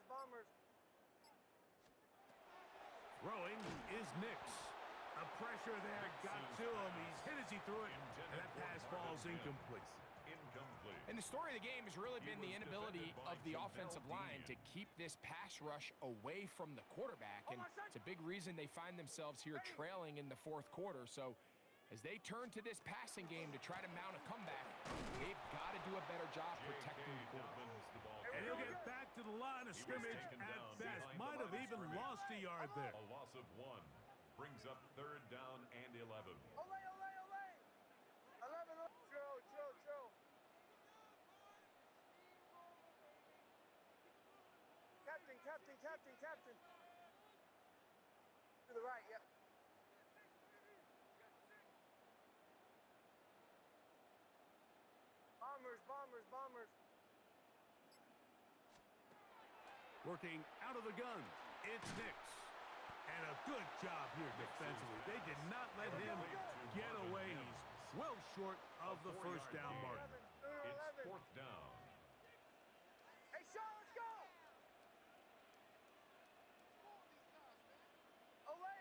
[SPEAKER 4] Bombers.
[SPEAKER 2] Throwing is Nix. A pressure there got to him. He's hit as he threw it, and that pass falls incomplete.
[SPEAKER 3] Incomplete.
[SPEAKER 1] And the story of the game has really been the
[SPEAKER 3] was
[SPEAKER 1] inability
[SPEAKER 3] defended by
[SPEAKER 1] of the
[SPEAKER 3] Jamel
[SPEAKER 1] offensive line to
[SPEAKER 3] Dean.
[SPEAKER 1] keep this pass rush away from the quarterback. And it's a big reason they find themselves here trailing in the fourth quarter. So as they turn to this passing game to try to mount a comeback, they've got to do a better job protecting the quarterback.
[SPEAKER 3] Dobbins the ball
[SPEAKER 2] And he'll
[SPEAKER 3] carrier.
[SPEAKER 2] get back to the line of
[SPEAKER 3] He was
[SPEAKER 2] scrimmage
[SPEAKER 3] taken
[SPEAKER 2] at
[SPEAKER 3] down
[SPEAKER 2] best.
[SPEAKER 3] behind the
[SPEAKER 2] Might have
[SPEAKER 3] line of
[SPEAKER 2] even
[SPEAKER 3] scrimmage.
[SPEAKER 2] lost a yard there.
[SPEAKER 3] A loss of 1 brings up third down and 11.
[SPEAKER 4] Olay. 11. Joe. Captain. To the right, yep. Bombers.
[SPEAKER 2] Working out of the gun, it's Nix. And a good job here defensively. They did not let him get away. He's well short of the first down mark.
[SPEAKER 3] It's fourth down.
[SPEAKER 4] Hey, Sean, let's go. Olay.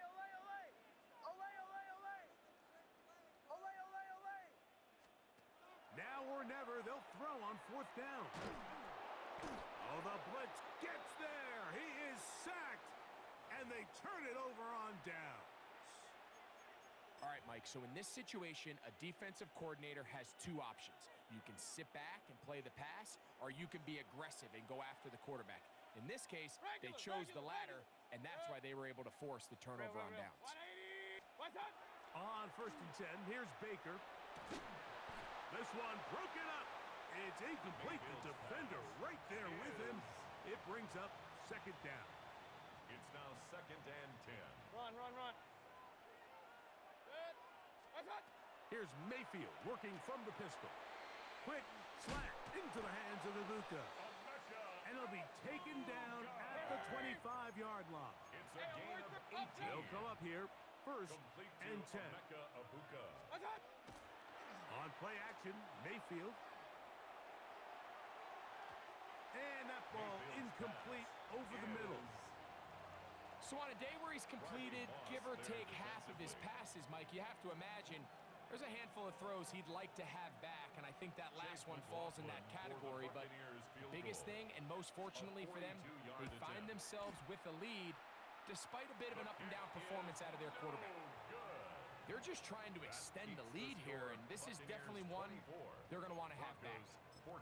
[SPEAKER 2] Now or never, they'll throw on fourth down. Oh, the blitz gets there. He is sacked. And they turn it over on downs.
[SPEAKER 1] All right, Mike, so in this situation, a defensive coordinator has two options. You can sit back and play the pass, or you can be aggressive and go after the quarterback. In this case, they chose the latter, and that's why they were able to force the turnover on downs.
[SPEAKER 2] On first and 10, here's Baker. This one broken up. It's incomplete. The defender right there with him. It brings up second down.
[SPEAKER 3] It's now second and 10.
[SPEAKER 4] Run. Good.
[SPEAKER 2] Here's Mayfield working from the pistol. Quick slant into the hands of Ibuka. And he'll be taken down at the 25-yard line.
[SPEAKER 3] It's a gain of 18.
[SPEAKER 2] They'll come up here first
[SPEAKER 3] Complete to
[SPEAKER 2] and 10.
[SPEAKER 3] Emeka Ibuka.
[SPEAKER 2] On play action, Mayfield. And that ball incomplete over the middle.
[SPEAKER 1] So on a day where he's completed, give or take half of his passes, Mike, you have to imagine there's a handful of throws he'd like to have back, and I think that last one falls in that category. But the biggest thing, and most fortunately for them, they find themselves with a lead despite a bit of an up-and-down performance out of their quarterback. They're just trying to extend the lead here, and this is definitely one they're going to want to have back.
[SPEAKER 3] 14.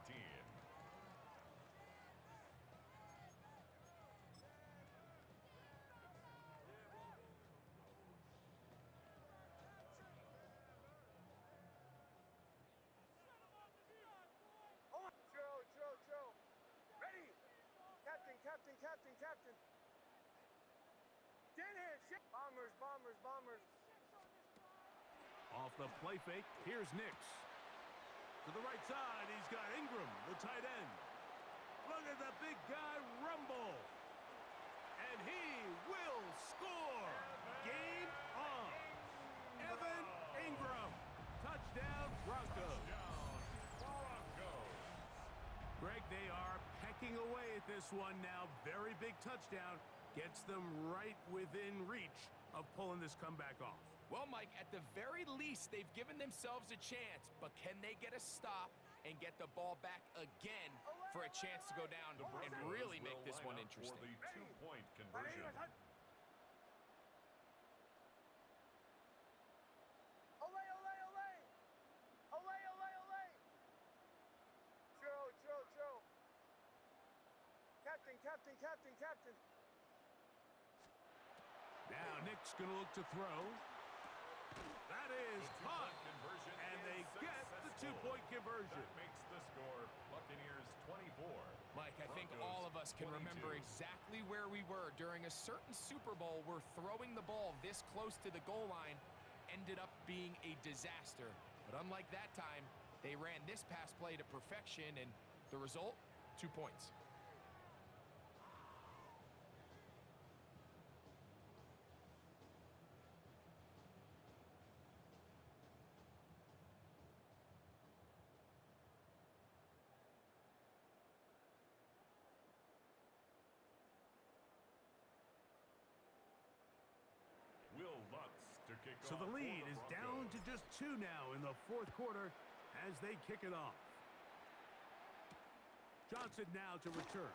[SPEAKER 4] Joe. Ready. Captain. Dead hand. Bombers.
[SPEAKER 2] Off the play fake, here's Nix. To the right side, he's got Ingram, the tight end. Look at the big guy rumble. and he will score. Game on. Evan Ingram. Touchdown, Broncos. Greg, they are pecking away at this one now. Very big touchdown. Gets them right within reach of pulling this comeback off.
[SPEAKER 1] Well, Mike, at the very least, they've given themselves a chance, but can they get a stop and get the ball back again for a chance to go down and really make this one interesting?
[SPEAKER 3] For the two-point conversion.
[SPEAKER 4] Olay, olay, olay. Olay, olay, olay. Joe, Joe, Joe. Captain, captain, captain, captain.
[SPEAKER 2] Now Nick's going to look to throw. That is caught. And they get the two-point conversion.
[SPEAKER 3] That makes the score Buccaneers 24.
[SPEAKER 1] Mike, I think all of us can remember exactly where we were during a certain Super Bowl where throwing the ball this close to the goal line ended up being a disaster. But unlike that time, they ran this pass play to perfection, and the result, 2 points.
[SPEAKER 3] Will Lutz to kick
[SPEAKER 2] So
[SPEAKER 3] off
[SPEAKER 2] the
[SPEAKER 3] for
[SPEAKER 2] lead is
[SPEAKER 3] Broncos.
[SPEAKER 2] down to just 2 now in the fourth quarter as they kick it off. Johnson now to return.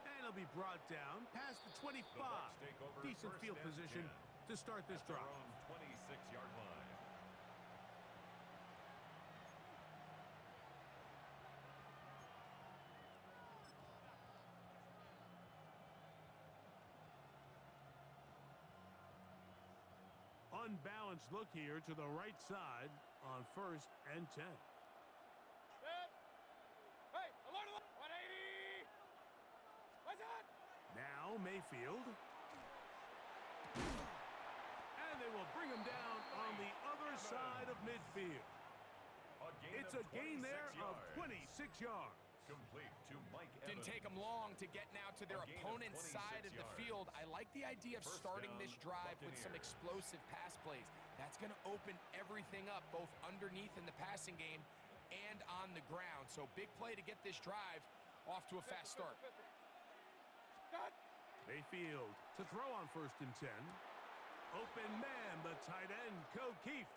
[SPEAKER 2] And he'll be brought down past the 25.
[SPEAKER 3] The Bucs take over
[SPEAKER 2] Decent
[SPEAKER 3] first
[SPEAKER 2] field
[SPEAKER 3] and
[SPEAKER 2] position
[SPEAKER 3] 10
[SPEAKER 2] to start this
[SPEAKER 3] at their
[SPEAKER 2] drive.
[SPEAKER 3] own 26-yard line.
[SPEAKER 2] Unbalanced look here to the right side on first and 10.
[SPEAKER 4] Hey, alert, alert. 180. What's that?
[SPEAKER 2] Now Mayfield. And they will bring him down on the other side of midfield. It's a gain there of 26 yards.
[SPEAKER 3] Complete to Mike
[SPEAKER 1] Didn't
[SPEAKER 3] Evans.
[SPEAKER 1] take them long to get now to their
[SPEAKER 3] A gain of
[SPEAKER 1] opponent's
[SPEAKER 3] 26
[SPEAKER 1] side of the
[SPEAKER 3] yards.
[SPEAKER 1] field. I like the idea of
[SPEAKER 3] First
[SPEAKER 1] starting
[SPEAKER 3] down,
[SPEAKER 1] this drive with some
[SPEAKER 3] Buccaneers.
[SPEAKER 1] explosive pass plays. That's going to open everything up, both underneath in the passing game and on the ground. So big play to get this drive off to a fast start.
[SPEAKER 2] Mayfield to throw on first and 10. Open man, the tight end, Keefe.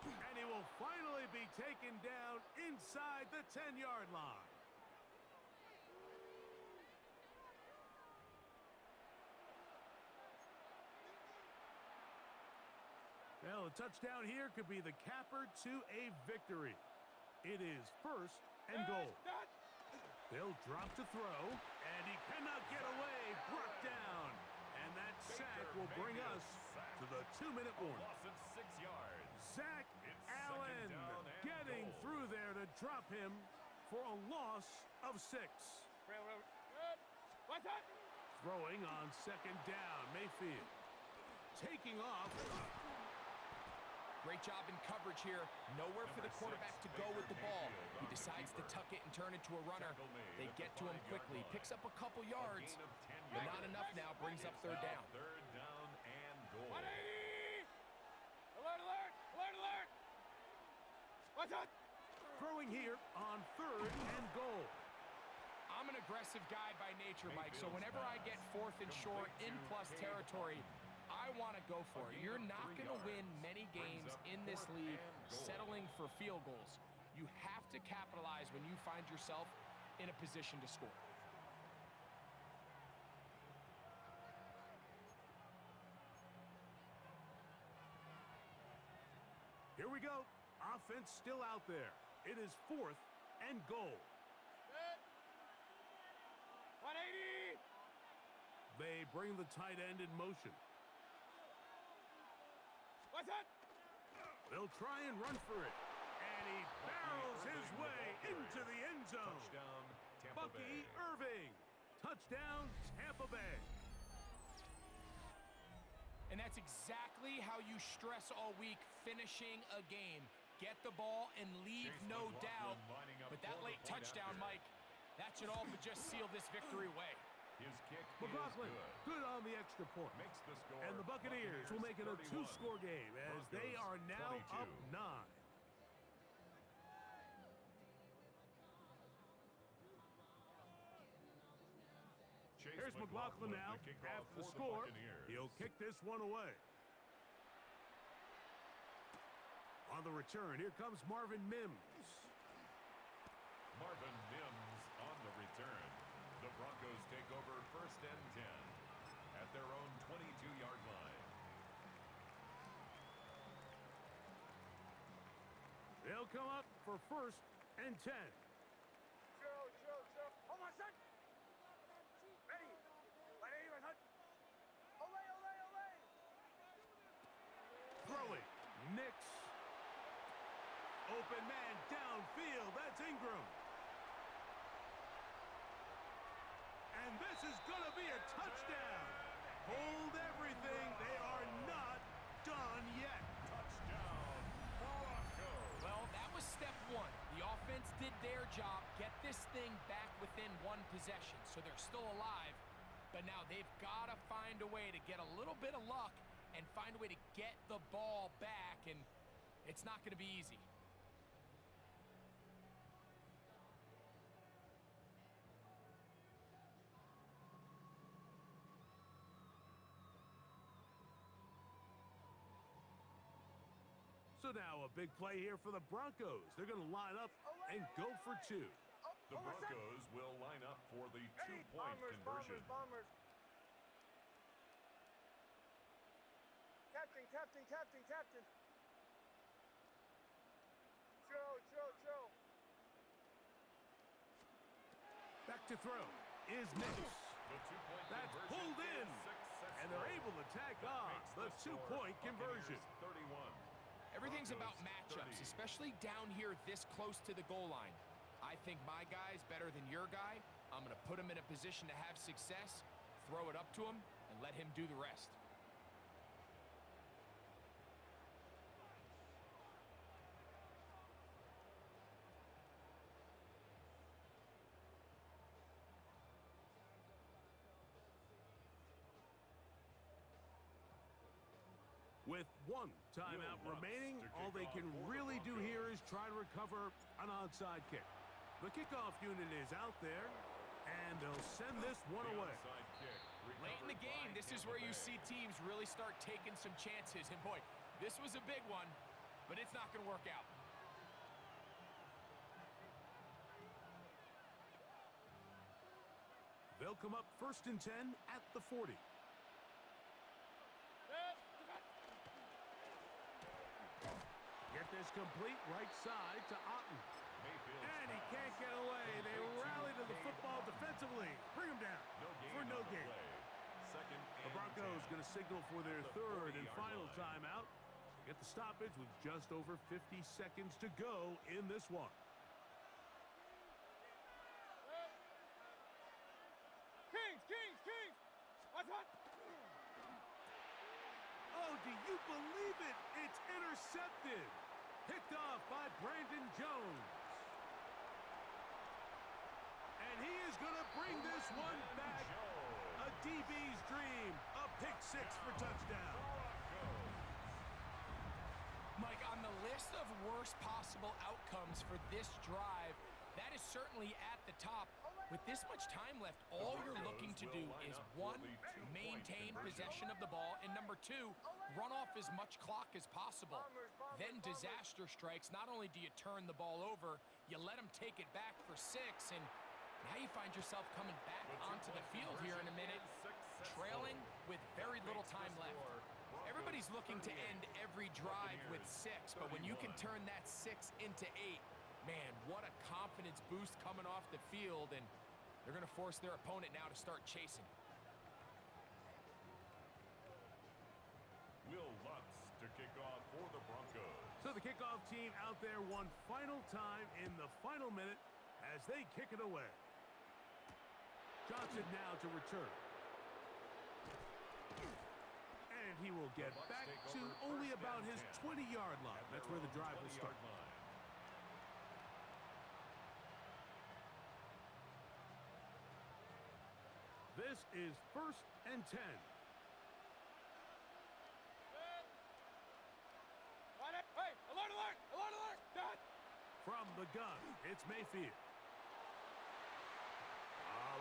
[SPEAKER 2] And he will finally be taken down inside the 10-yard line. Well, a touchdown here could be the capper to a victory. It is first and goal. They'll drop to throw, and he cannot get away. Brought down. And that sack will bring us to the 2-minute warning.
[SPEAKER 3] Loss of 6 yards.
[SPEAKER 2] Zach
[SPEAKER 3] It's
[SPEAKER 2] Allen
[SPEAKER 3] second down and
[SPEAKER 2] getting
[SPEAKER 3] goal.
[SPEAKER 2] through there to drop him for a loss of 6.
[SPEAKER 4] What's that?
[SPEAKER 2] Throwing on second down, Mayfield. Taking off.
[SPEAKER 1] Great job in coverage here. Nowhere for the quarterback to go with the ball. He decides to tuck it and turn it to a runner. They get to him quickly. Picks up a couple yards, but not enough now. Brings up third down.
[SPEAKER 3] Third down and goal.
[SPEAKER 4] 180. Alert, alert, alert, alert. What's that?
[SPEAKER 2] Throwing here on third and goal.
[SPEAKER 1] I'm an aggressive guy by nature, Mike, so whenever I get fourth and short in plus territory, I want to go for it. You're not going to win many games in this league settling for field goals. You have to capitalize when you find yourself in a position to score.
[SPEAKER 2] Here we go. Offense still out there. It is fourth and goal.
[SPEAKER 4] 180.
[SPEAKER 2] They bring the tight end in motion.
[SPEAKER 4] What's that?
[SPEAKER 2] They'll try and run for it. And he barrels his way into the end zone.
[SPEAKER 3] Touchdown, Tampa
[SPEAKER 2] Bucky
[SPEAKER 3] Bay.
[SPEAKER 2] Irving. Touchdown, Tampa Bay.
[SPEAKER 1] And that's exactly how you stress all week, finishing a game. Get the ball and leave
[SPEAKER 3] Chase
[SPEAKER 1] no
[SPEAKER 3] McLaughlin
[SPEAKER 1] doubt.
[SPEAKER 3] lining up
[SPEAKER 1] But that
[SPEAKER 3] for the
[SPEAKER 1] late
[SPEAKER 3] point
[SPEAKER 1] touchdown,
[SPEAKER 3] after.
[SPEAKER 1] Mike, That should all but just seal this victory away.
[SPEAKER 3] His kick
[SPEAKER 2] McLaughlin,
[SPEAKER 3] is
[SPEAKER 2] good on the extra point.
[SPEAKER 3] Makes the score.
[SPEAKER 2] And the Buccaneers will make it a
[SPEAKER 3] 31.
[SPEAKER 2] two-score game as they are now
[SPEAKER 3] 22.
[SPEAKER 2] up 9.
[SPEAKER 3] Chase
[SPEAKER 2] Here's McLaughlin now.
[SPEAKER 3] the kickoff
[SPEAKER 2] After the
[SPEAKER 3] for
[SPEAKER 2] score,
[SPEAKER 3] Buccaneers.
[SPEAKER 2] he'll kick this one away. On the return, here comes Marvin Mims.
[SPEAKER 3] Marvin Mims on the return. The Broncos take over 1st and 10 at their own 22-yard line.
[SPEAKER 2] They'll come up for 1st and 10.
[SPEAKER 4] Chill. Hold my son. Ready. Ready, my son. Olay.
[SPEAKER 2] Throwing. Nix. Open man downfield. That's Ingram. And this is going to be a touchdown. Hold everything. They are not done yet.
[SPEAKER 3] Touchdown, Broncos.
[SPEAKER 1] Well, that was step one. The offense did their job, get this thing back within one possession, so they're still alive. But now they've got to find a way to get a little bit of luck and find a way to get the ball back, and it's not going to be easy.
[SPEAKER 2] So now a big play here for the Broncos. They're going to line up and go for 2.
[SPEAKER 3] The Broncos will line up for the two-point conversion.
[SPEAKER 4] Bombers. Captain. Chill.
[SPEAKER 2] Back to throw is Nix.
[SPEAKER 3] The two-point
[SPEAKER 2] That's
[SPEAKER 3] conversion
[SPEAKER 2] pulled in.
[SPEAKER 3] is successful.
[SPEAKER 2] And they're able to tack
[SPEAKER 3] That
[SPEAKER 2] on
[SPEAKER 3] makes
[SPEAKER 2] the
[SPEAKER 3] score
[SPEAKER 2] two-point conversion.
[SPEAKER 3] Buccaneers 31.
[SPEAKER 1] Everything's about
[SPEAKER 3] Broncos
[SPEAKER 1] matchups,
[SPEAKER 3] 30.
[SPEAKER 1] especially down here this close to the goal line. I think my guy's better than your guy. I'm going to put him in a position to have success, throw it up to him, and let him do the rest.
[SPEAKER 2] With one timeout remaining, all they can really do here is try to recover an onside kick. The kickoff unit is out there, and they'll send this one
[SPEAKER 3] The
[SPEAKER 2] away.
[SPEAKER 3] onside kick
[SPEAKER 1] Late in the
[SPEAKER 3] recovered
[SPEAKER 1] game,
[SPEAKER 3] by
[SPEAKER 1] this is
[SPEAKER 3] Tampa
[SPEAKER 1] where you
[SPEAKER 3] Bay.
[SPEAKER 1] see teams really start taking some chances. And boy, this was a big one, but it's not going to work out.
[SPEAKER 2] They'll come up 1st and 10 at the 40. Get this complete right side to Otten.
[SPEAKER 3] Mayfield's
[SPEAKER 2] And he
[SPEAKER 3] pass.
[SPEAKER 2] can't get away. They rally to the football defensively. Bring him down for no
[SPEAKER 3] on the
[SPEAKER 2] gain.
[SPEAKER 3] play. Second
[SPEAKER 2] The
[SPEAKER 3] and
[SPEAKER 2] Broncos
[SPEAKER 3] 10.
[SPEAKER 2] going to signal for their
[SPEAKER 3] The
[SPEAKER 2] third and
[SPEAKER 3] 40-yard
[SPEAKER 2] final
[SPEAKER 3] line.
[SPEAKER 2] timeout. Get the stoppage with just over 50 seconds to go in this one.
[SPEAKER 4] Kings. What's what?
[SPEAKER 2] Oh, do you believe it? It's intercepted. Picked off by Brandon Jones. And he is going to bring this one back. A DB's dream. A pick six for touchdown.
[SPEAKER 1] Mike, on the list of worst possible outcomes for this drive, that is certainly at the top. With this much time left, all you're looking to do is, one, maintain possession of the ball, and number two, run off as much clock as possible. Then disaster strikes. Not only do you turn the ball over, you let them take it back for 6, and now you find yourself coming back onto the field here in a minute, trailing with very little time left. Everybody's looking to end every drive with 6, but when you can turn that 6 into 8, man, what a confidence boost coming off the field, and they're going to force their opponent now to start chasing.
[SPEAKER 3] Will Lutz to kick off for the Broncos.
[SPEAKER 2] So the kickoff team out there one final time in the final minute as they kick it away. Johnson now to return. And he will get
[SPEAKER 3] The Bucs
[SPEAKER 2] back
[SPEAKER 3] take
[SPEAKER 2] to
[SPEAKER 3] over
[SPEAKER 2] only
[SPEAKER 3] 1st
[SPEAKER 2] about
[SPEAKER 3] and
[SPEAKER 2] his
[SPEAKER 3] 10
[SPEAKER 2] 20-yard line.
[SPEAKER 3] at
[SPEAKER 2] That's
[SPEAKER 3] their
[SPEAKER 2] where the
[SPEAKER 3] own
[SPEAKER 2] drive will
[SPEAKER 3] 20-yard
[SPEAKER 2] start.
[SPEAKER 3] line.
[SPEAKER 2] This is 1st and 10.
[SPEAKER 4] Hey, alert, alert, alert, alert! Dad!
[SPEAKER 2] From the gun, it's Mayfield.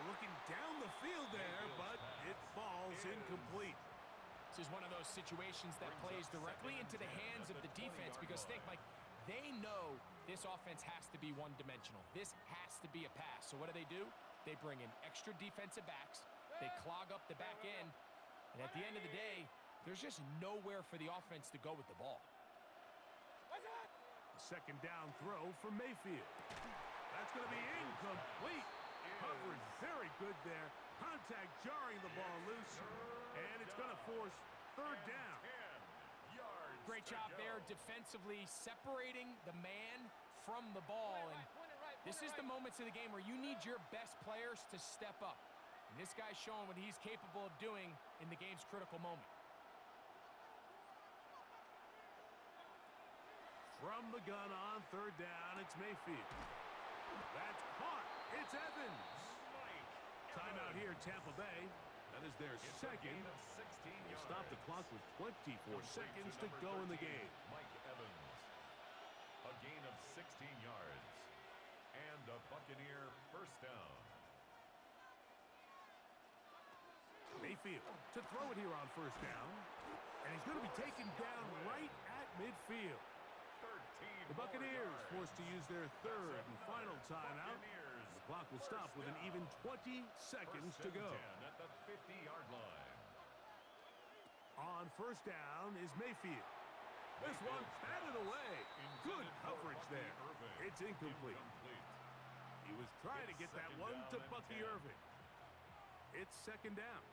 [SPEAKER 2] Looking down the field there, but it falls incomplete.
[SPEAKER 1] This is one of those situations that plays directly into the hands of the defense because think, Mike, they know this offense has to be one-dimensional. This has to be a pass. So what do? They bring in extra defensive backs. They clog up the back end. And at the end of the day, there's just nowhere for the offense to go with the ball.
[SPEAKER 2] Second down throw from Mayfield. That's going to be incomplete. Coverage very good there. Contact jarring the ball loose. And it's going to force 3rd down.
[SPEAKER 1] Great job there defensively separating the man from the ball. And this is the moments of the game where you need your best players to step up. And this guy's showing what he's capable of doing in the game's critical moment.
[SPEAKER 2] From the gun on 3rd down, it's Mayfield. That's caught. It's Evans. Timeout here, Tampa Bay. That is their second. They stop the clock with 24 seconds to go in the game.
[SPEAKER 3] Mike Evans. A gain of 16 yards. And a Buccaneer 1st down.
[SPEAKER 2] Mayfield to throw it here on 1st down. And he's going to be taken down right at midfield. The Buccaneers forced to use their 3rd and final timeout. The clock will stop with an even 20 seconds to go.
[SPEAKER 3] At the 50-yard line.
[SPEAKER 2] On 1st down is Mayfield. This one batted away. Good coverage there. It's incomplete. He was trying to get that one to Bucky Irving. It's 2nd down.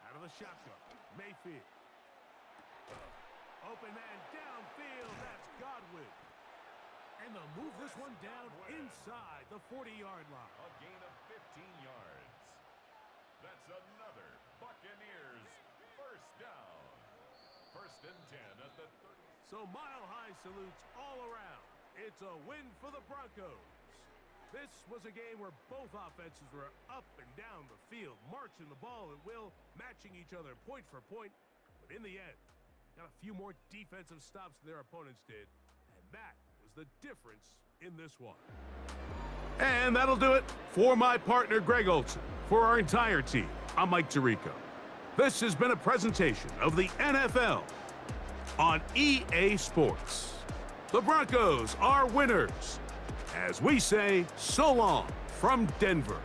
[SPEAKER 2] Out of the shotgun, Mayfield. Open man downfield, that's Godwin. And they'll move this one down inside the 40-yard line.
[SPEAKER 3] A gain of 15 yards. That's another Buccaneers 1st down. 1st and 10 at the 30.
[SPEAKER 2] So mile-high salutes all around. It's a win for the Broncos. This was a game where both offenses were up and down the field, marching the ball at will, matching each other point for point. But in the end, got a few more defensive stops than their opponents did, and that was the difference in this one. And that'll do it for my partner, Greg Olson. For our entire team, I'm Mike Tirico. This has been a presentation of the NFL on EA Sports. The Broncos are winners. As we say, so long from Denver.